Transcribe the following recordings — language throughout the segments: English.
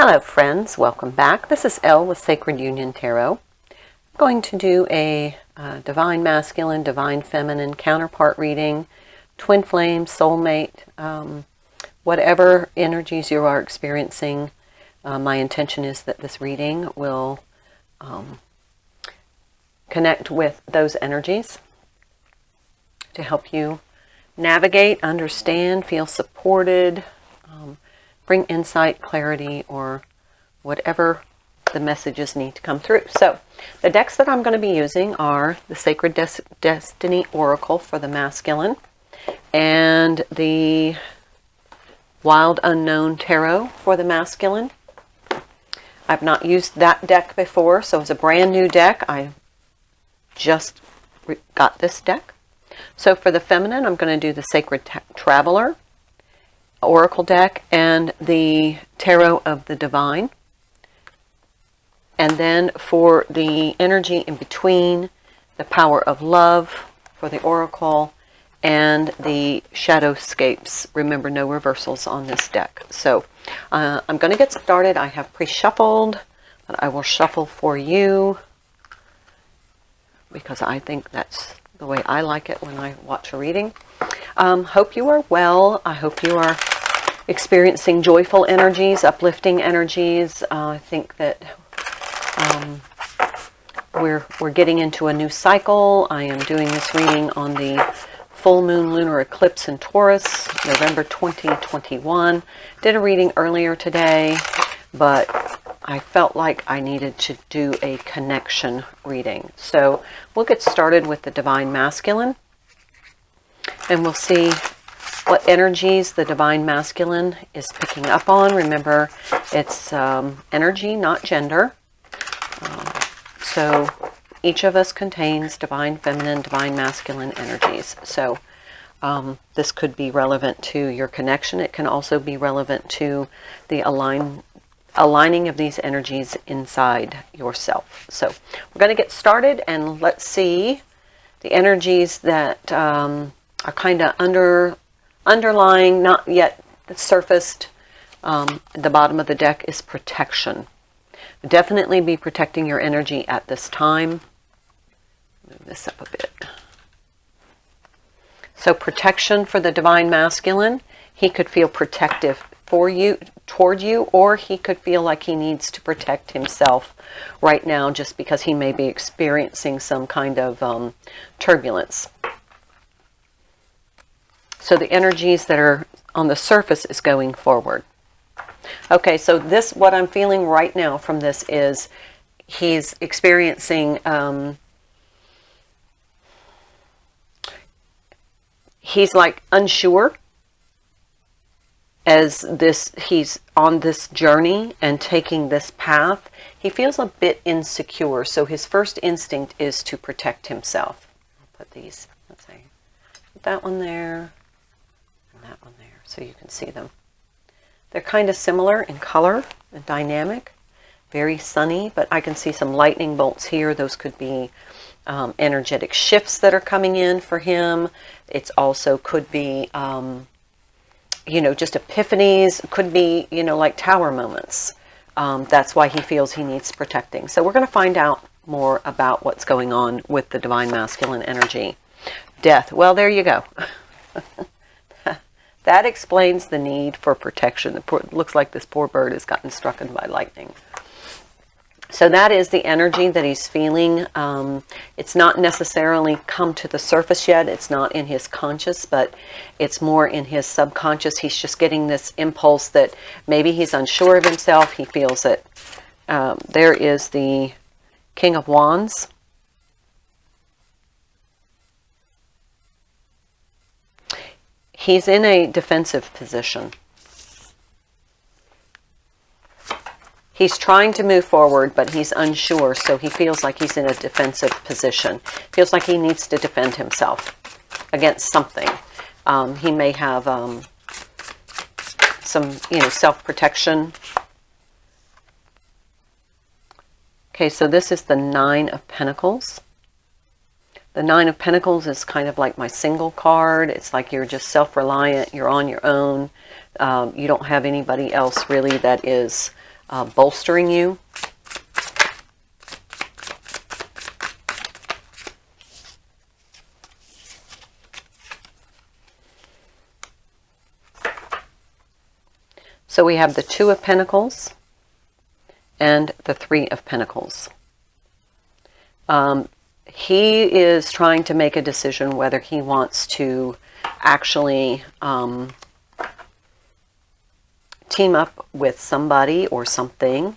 Hello friends, welcome back. This is Elle with Sacred Union Tarot. I'm going to do a Divine Masculine, Divine Feminine counterpart reading, twin flame, soulmate, whatever energies you are experiencing. My intention is that this reading will connect with those energies to help you navigate, understand, feel supported, bring insight, clarity, or whatever the messages need to come through. So the decks that I'm going to be using are the Sacred Destiny Oracle for the masculine and the Wild Unknown Tarot for the masculine. I've not used that deck before, so it's a brand new deck. I just got this deck. So for the feminine, I'm going to do the Sacred Traveler Oracle deck and the Tarot of the Divine. And then for the energy in between, the Power of Love for the Oracle and the Shadowscapes. Remember, no reversals on this deck. So I'm going to get started. I have pre-shuffled, but I will shuffle for you because I think that's the way I like it when I watch a reading. Hope you are well. I hope you are experiencing joyful energies, uplifting energies. I think that we're getting into a new cycle. I am doing this reading on the full moon lunar eclipse in Taurus, November 2021. Did a reading earlier today, but I felt like I needed to do a connection reading. So we'll get started with the Divine Masculine, and we'll see what energies the Divine Masculine is picking up on. Remember, it's energy, not gender. So each of us contains Divine Feminine, Divine Masculine energies. So this could be relevant to your connection. It can also be relevant to the aligning of these energies inside yourself. So we're going to get started, and let's see the energies that are kind of underlying, not yet surfaced. The bottom of the deck is protection. Definitely be protecting your energy at this time. Move this up a bit. So protection for the Divine Masculine. He could feel protective for you, toward you, or he could feel like he needs to protect himself right now just because he may be experiencing some kind of turbulence. So the energies that are on the surface is going forward. Okay, so this, what I'm feeling right now from this is he's experiencing, he's like unsure as this, he's on this journey and taking this path. He feels a bit insecure, so his first instinct is to protect himself. I'll put these, let's see, put that one there. That one there, so you can see them. They're kind of similar in color and dynamic, very sunny, but I can see some lightning bolts here. Those could be energetic shifts that are coming in for him. It's also could be, you know, just epiphanies. It could be, you know, like tower moments. That's why he feels he needs protecting. So we're going to find out more about what's going on with the Divine Masculine energy. Death. Well, there you go. That explains the need for protection. It looks like this poor bird has gotten struck by lightning. So that is the energy that he's feeling. It's not necessarily come to the surface yet. It's not in his conscious, but it's more in his subconscious. He's just getting this impulse that maybe he's unsure of himself. He feels that there is the King of Wands. He's in a defensive position. He's trying to move forward, but he's unsure, so he feels like he's in a defensive position. Feels like he needs to defend himself against something. He may have some, you know, self-protection. Okay, so this is the Nine of Pentacles. The Nine of Pentacles is kind of like my single card. It's like you're just self-reliant. You're on your own. You don't have anybody else really that is bolstering you. So we have the Two of Pentacles and the Three of Pentacles. He is trying to make a decision whether he wants to actually team up with somebody or something.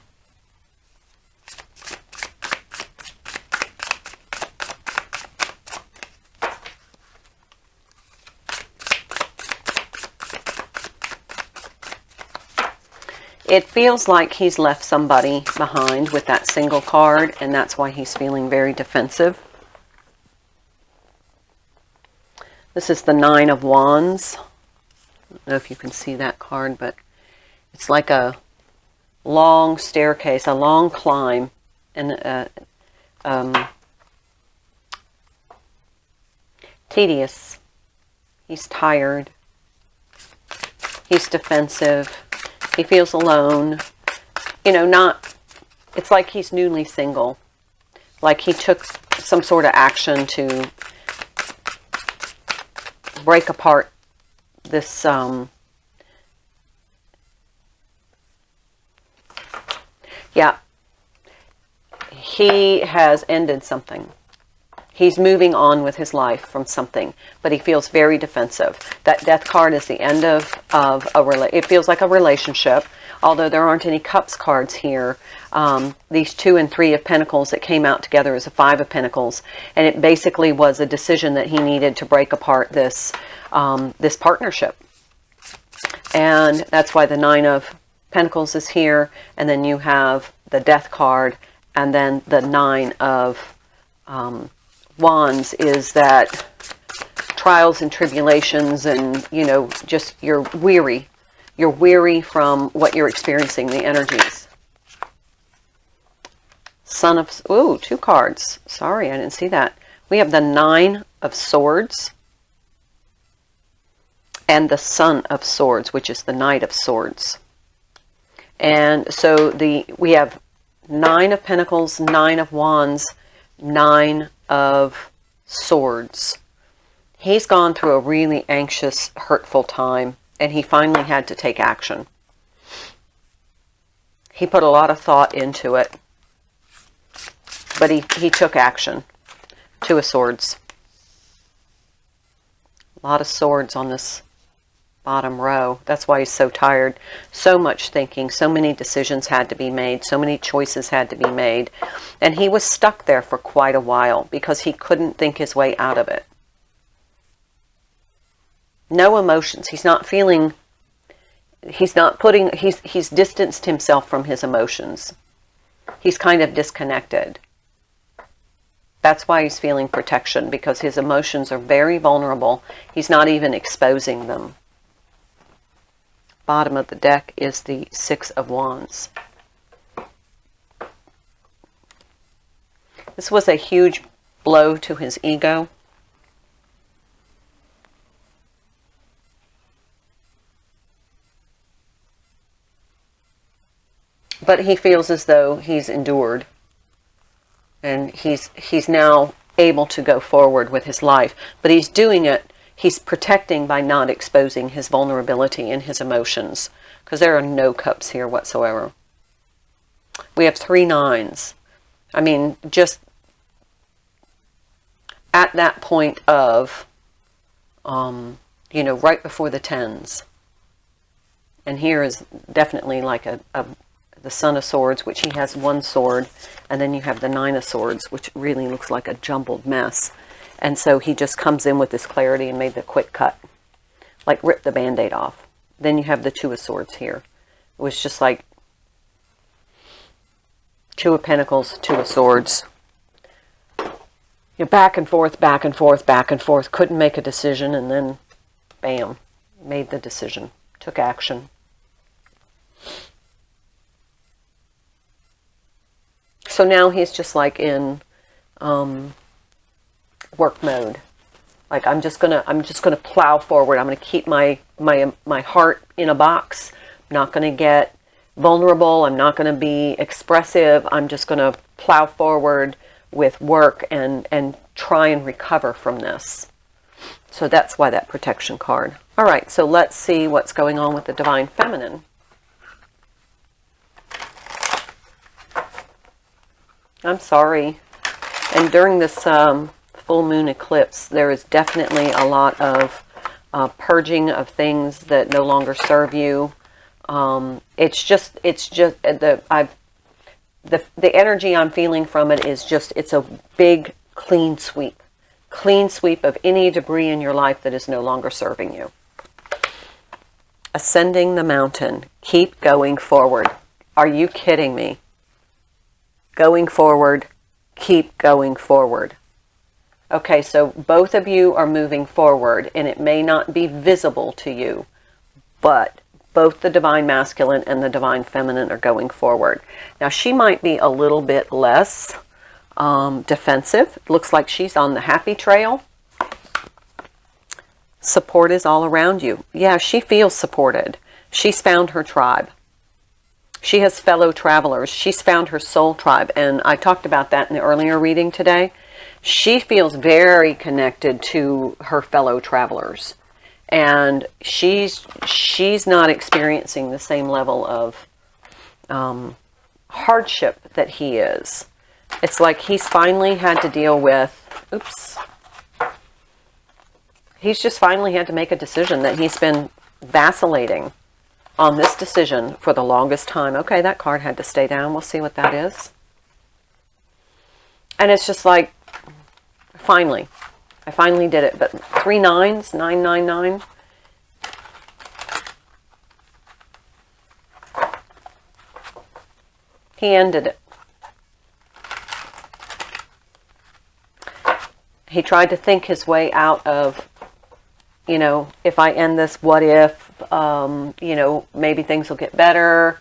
It feels like he's left somebody behind with that single card, and that's why he's feeling very defensive. This is the Nine of Wands. I don't know if you can see that card, but it's like a long staircase, a long climb, and tedious. He's tired. He's defensive. He feels alone. You know, it's like he's newly single. Like he took some sort of action to break apart this, yeah, he has ended something. He's moving on with his life from something, but he feels very defensive. That Death card is the end of it feels like a relationship, although there aren't any Cups cards here. These Two and Three of Pentacles that came out together is a Five of Pentacles, and it basically was a decision that he needed to break apart this this partnership. And that's why the Nine of Pentacles is here, and then you have the Death card, and then the Nine of Wands is that trials and tribulations, and you know, just you're weary from what you're experiencing, the energies. Son of, ooh, two cards, sorry, I didn't see that. We have the Nine of Swords and the Son of Swords, which is the Knight of Swords. And so we have Nine of Pentacles, Nine of Wands, Nine of Swords. He's gone through a really anxious, hurtful time, and he finally had to take action. He put a lot of thought into it, but he took action. Two of Swords. A lot of swords on this bottom row. That's why he's so tired. So much thinking, so many decisions had to be made, so many choices had to be made. And he was stuck there for quite a while because he couldn't think his way out of it. No emotions. He's not feeling, he's distanced himself from his emotions. He's kind of disconnected. That's why he's feeling protection, because his emotions are very vulnerable. He's not even exposing them. Bottom of the deck is the Six of Wands. This was a huge blow to his ego. But he feels as though he's endured. And he's now able to go forward with his life. But he's doing it, he's protecting by not exposing his vulnerability and his emotions. Because there are no cups here whatsoever. We have three nines. I mean, just at that point of, you know, right before the tens. And here is definitely like the Son of Swords, which he has one sword, and then you have the Nine of Swords, which really looks like a jumbled mess. And so he just comes in with this clarity and made the quick cut, like rip the Band-Aid off. Then you have the Two of Swords here. It was just like Two of Pentacles, Two of Swords. You know, back and forth, back and forth, back and forth. Couldn't make a decision, and then, bam, made the decision. Took action. So now he's just like in work mode. Like I'm just gonna plow forward. I'm gonna keep my heart in a box. I'm not gonna get vulnerable. I'm not going to be expressive. I'm just going to plow forward with work and try and recover from this. So that's why that protection card. All right, so let's see what's going on with the Divine Feminine. I'm sorry. And during this full moon eclipse, there is definitely a lot of purging of things that no longer serve you. It's just the energy I'm feeling from it is just, it's a big clean sweep of any debris in your life that is no longer serving you. Ascending the mountain. Keep going forward. Are you kidding me? Going forward. Keep going forward. Okay, so both of you are moving forward, and it may not be visible to you, but both the Divine Masculine and the Divine Feminine are going forward. Now, she might be a little bit less defensive. It looks like she's on the happy trail. Support is all around you. Yeah, she feels supported. She's found her tribe. She has fellow travelers. She's found her soul tribe. And I talked about that in the earlier reading today. She feels very connected to her fellow travelers. And she's not experiencing the same level of hardship that he is. It's like he's finally had to deal with, oops. He's just finally had to make a decision that he's been vacillating on this decision for the longest time. Okay, that card had to stay down. We'll see what that is. And it's just like, finally. I finally did it. But 3 9s, 999. He ended it. He tried to think his way out of, you know, if I end this, what if, you know, maybe things will get better.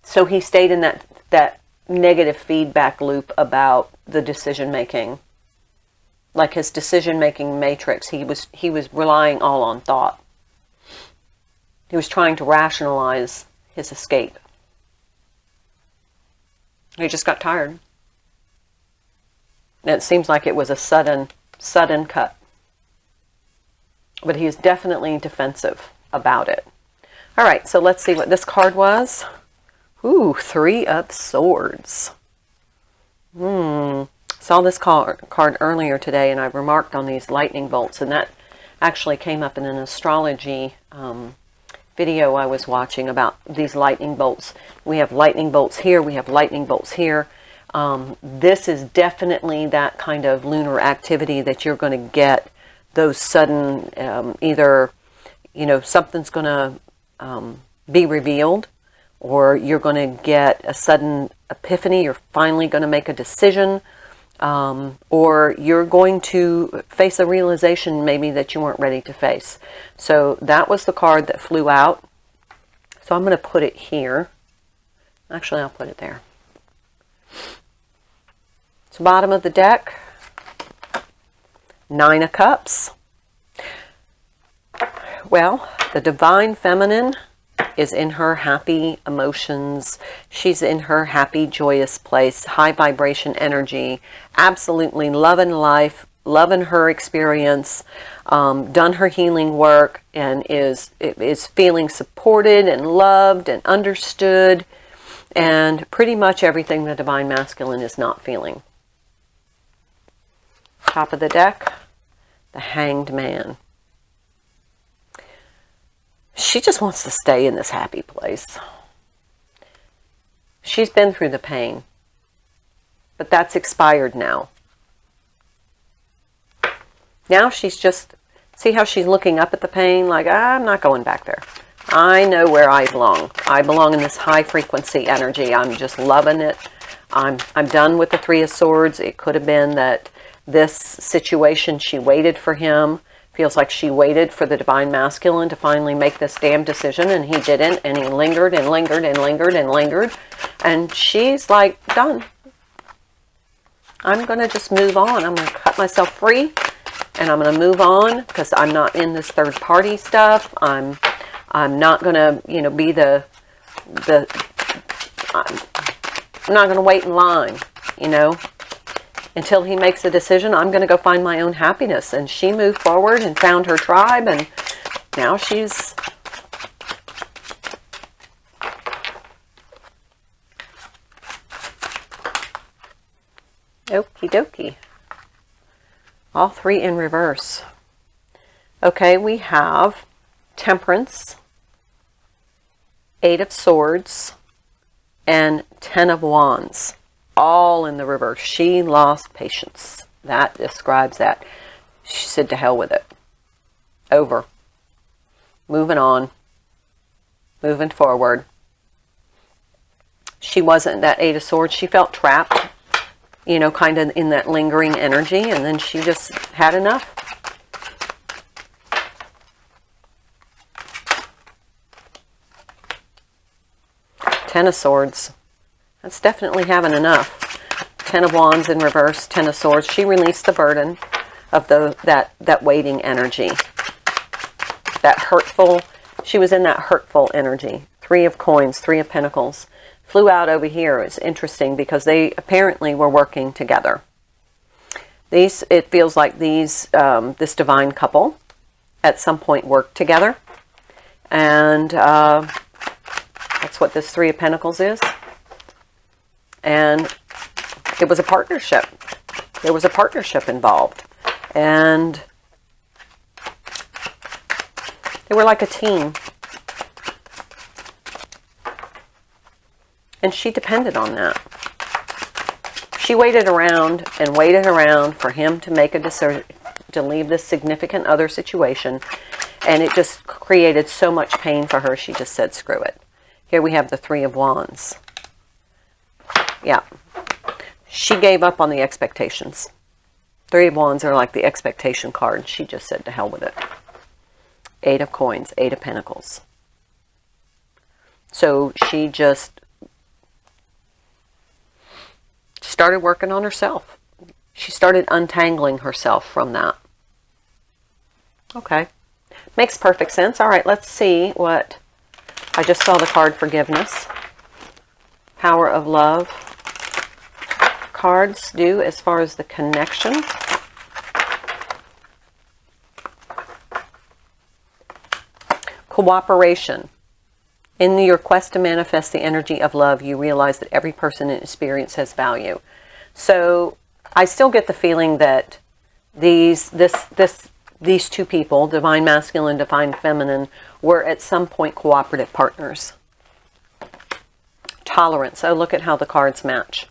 So he stayed in that negative feedback loop about the decision making. Like his decision making matrix, he was relying all on thought. He was trying to rationalize his escape. He just got tired. And it seems like it was a sudden cut. But he is definitely defensive about it. All right, so let's see what this card was. Ooh, 3 of Swords. Saw this card earlier today, and I remarked on these lightning bolts, and that actually came up in an astrology video I was watching about these lightning bolts. We have lightning bolts here, we have lightning bolts here. This is definitely that kind of lunar activity that you're going to get those sudden, either, you know, something's going to be revealed, or you're going to get a sudden epiphany, you're finally going to make a decision, or you're going to face a realization maybe that you weren't ready to face. So that was the card that flew out. So I'm going to put it here. Actually, I'll put it there. So bottom of the deck, 9 of Cups. Well, the Divine Feminine is in her happy emotions. She's in her happy, joyous place, high vibration energy, absolutely loving life, loving her experience, done her healing work, and is feeling supported and loved and understood, and pretty much everything the Divine Masculine is not feeling. Top of the deck, the Hanged Man. She just wants to stay in this happy place. She's been through the pain, but that's expired now. Now she's just, see how she's looking up at the pain, like, I'm not going back there. I know where I belong. I belong in this high frequency energy. I'm just loving it. I'm done with the 3 of Swords. It could have been that this situation, she waited for him. Feels like she waited for the Divine Masculine to finally make this damn decision, and he didn't, and he lingered and lingered and lingered and lingered, and she's like, done. I'm going to just move on. I'm going to cut myself free and I'm going to move on because I'm not in this third party stuff. I'm not going to, you know, be I'm not going to wait in line, you know, until he makes a decision. I'm going to go find my own happiness. And she moved forward and found her tribe, and now she's okie dokie. All three in reverse. Okay, we have Temperance, Eight of Swords, and Ten of Wands. All in the reverse. She lost patience. That describes that. She said to hell with it. Over. Moving on. Moving forward. She wasn't that Eight of Swords. She felt trapped, you know, kind of in that lingering energy, and then she just had enough. Ten of Swords. That's definitely having enough. Ten of Wands in reverse, Ten of Swords. She released the burden of that waiting energy. That hurtful, she was in that hurtful energy. Three of Coins, Three of Pentacles. Flew out over here. It's interesting because they apparently were working together. It feels like this divine couple at some point worked together. And that's what this Three of Pentacles is. And it was a partnership. There was a partnership involved. And they were like a team. And she depended on that. She waited around and waited around for him to make a decision to leave this significant other situation. And it just created so much pain for her, she just said, screw it. Here we have the Three of Wands. Yeah. She gave up on the expectations. Three of Wands are like the expectation card. She just said to hell with it. Eight of Coins, Eight of Pentacles. So she just started working on herself. She started untangling herself from that. Okay. Makes perfect sense. All right, let's see what... I just saw the card Forgiveness. Power of Love. Cards do as far as the connection. Cooperation. In your quest to manifest the energy of love, you realize that every person in experience has value. So I still get the feeling that these two people, Divine Masculine, Divine Feminine, were at some point cooperative partners. Tolerance. Oh, look at how the cards match.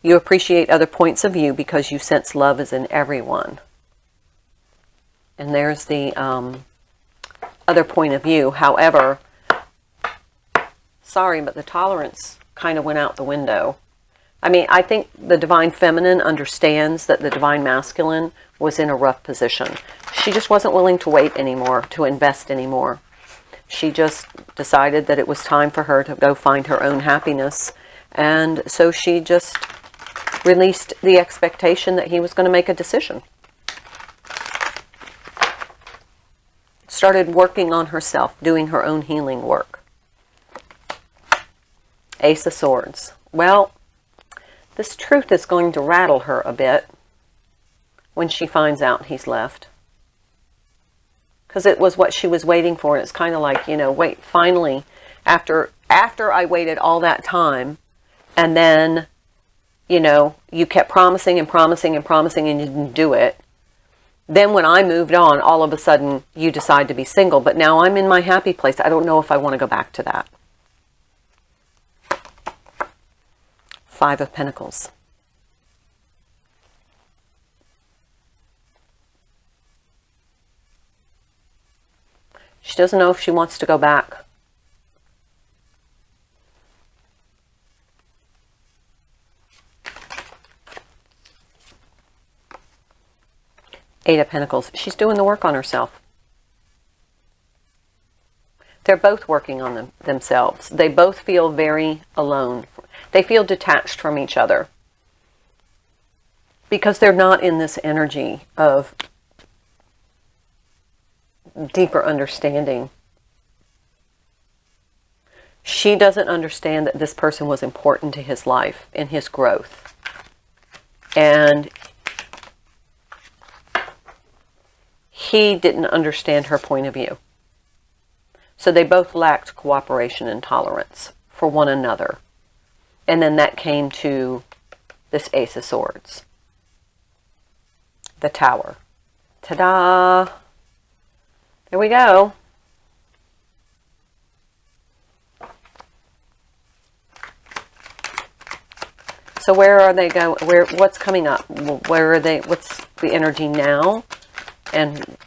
You appreciate other points of view because you sense love is in everyone. And there's the other point of view. However, sorry, but the tolerance kind of went out the window. I mean, I think the Divine Feminine understands that the Divine Masculine was in a rough position. She just wasn't willing to wait anymore, to invest anymore. She just decided that it was time for her to go find her own happiness. And so she just released the expectation that he was going to make a decision. Started working on herself, doing her own healing work. Ace of Swords. Well, this truth is going to rattle her a bit when she finds out he's left. Because it was what she was waiting for. And it's kind of like, you know, wait, finally, after I waited all that time, and then, you know, you kept promising and promising and promising and you didn't do it. Then when I moved on, all of a sudden you decide to be single. But now I'm in my happy place. I don't know if I want to go back to that. Five of Pentacles. She doesn't know if she wants to go back. Eight of Pentacles. She's doing the work on herself. They're both working on themselves. They both feel very alone. They feel detached from each other. Because they're not in this energy of deeper understanding. She doesn't understand that this person was important to his life and his growth. And he didn't understand her point of view. So they both lacked cooperation and tolerance for one another. And then that came to this Ace of Swords. The Tower. Ta-da! There we go. So where are they going? What's coming up? Where are they? What's the energy now? And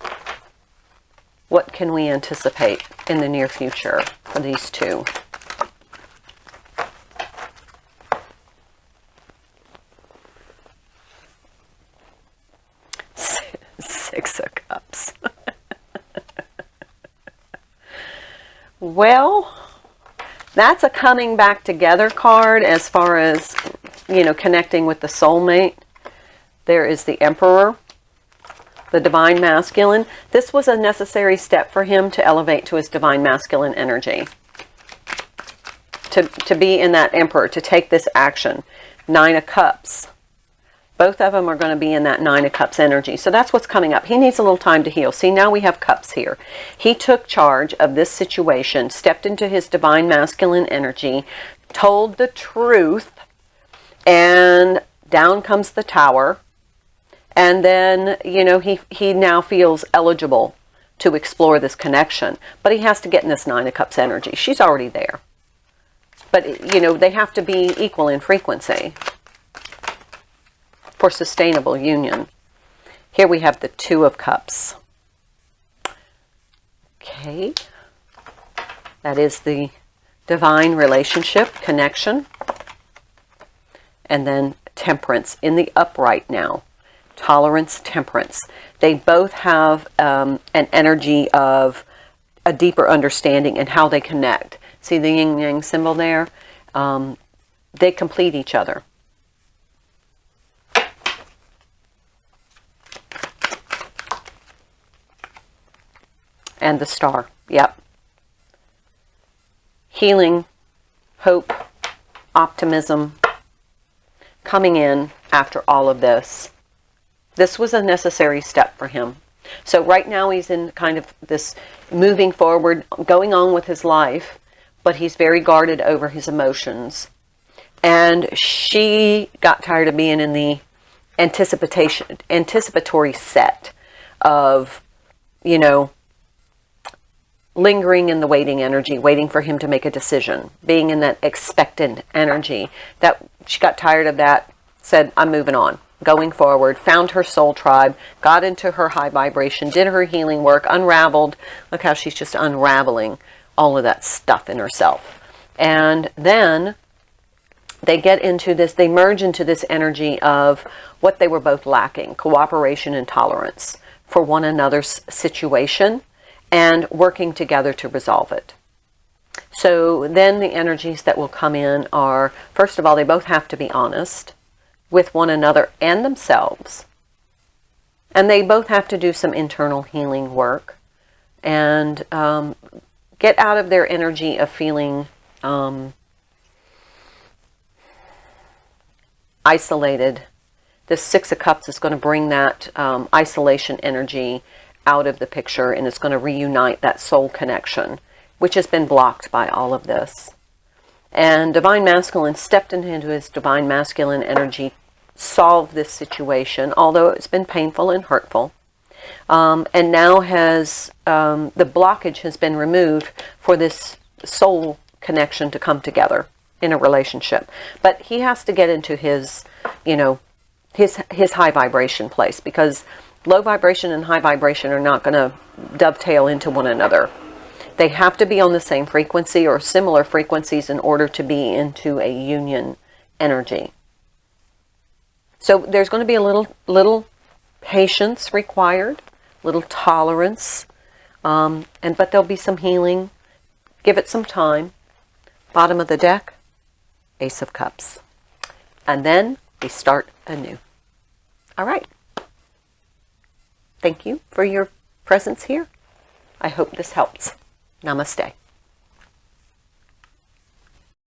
what can we anticipate in the near future for these two? Six of Cups. Well, that's a coming back together card as far as, you know, connecting with the soulmate. There is the Emperor, the Divine Masculine. This was a necessary step for him to elevate to his Divine Masculine energy. To be in that Emperor, to take this action. Nine of Cups. Both of them are going to be in that Nine of Cups energy. So that's what's coming up. He needs a little time to heal. See, now we have Cups here. He took charge of this situation, stepped into his Divine Masculine energy, told the truth, and down comes the Tower. And then, you know, he now feels eligible to explore this connection. But he has to get in this Nine of Cups energy. She's already there. But, you know, they have to be equal in frequency for sustainable union. Here we have the Two of Cups. Okay. That is the divine relationship, connection. And then Temperance in the upright now. Tolerance, temperance. They both have an energy of a deeper understanding and how they connect. See the yin yang symbol there? They complete each other. And the Star. Yep. Healing, hope, optimism, coming in after all of this. This was a necessary step for him. So right now he's in kind of this moving forward, going on with his life, but he's very guarded over his emotions. And she got tired of being in the anticipatory set of, you know, lingering in the waiting energy, waiting for him to make a decision, being in that expectant energy. That she got tired of that, said, I'm moving on. Going forward, found her soul tribe, got into her high vibration, did her healing work, unraveled. Look how she's just unraveling all of that stuff in herself. And then they get into this, they merge into this energy of what they were both lacking, cooperation and tolerance for one another's situation and working together to resolve it. So then the energies that will come in are, first of all, they both have to be honest with one another and themselves. And they both have to do some internal healing work and get out of their energy of feeling isolated. This Six of Cups is going to bring that isolation energy out of the picture, and it's going to reunite that soul connection, which has been blocked by all of this. And Divine Masculine stepped into his Divine Masculine energy, solved this situation, although it's been painful and hurtful. And now has the blockage has been removed for this soul connection to come together in a relationship. But he has to get into his, you know, his high vibration place, because low vibration and high vibration are not going to dovetail into one another. They have to be on the same frequency or similar frequencies in order to be into a union energy. So there's going to be a little patience required, little tolerance, but there'll be some healing. Give it some time. Bottom of the deck, Ace of Cups. And then we start anew. All right. Thank you for your presence here. I hope this helps. Namaste.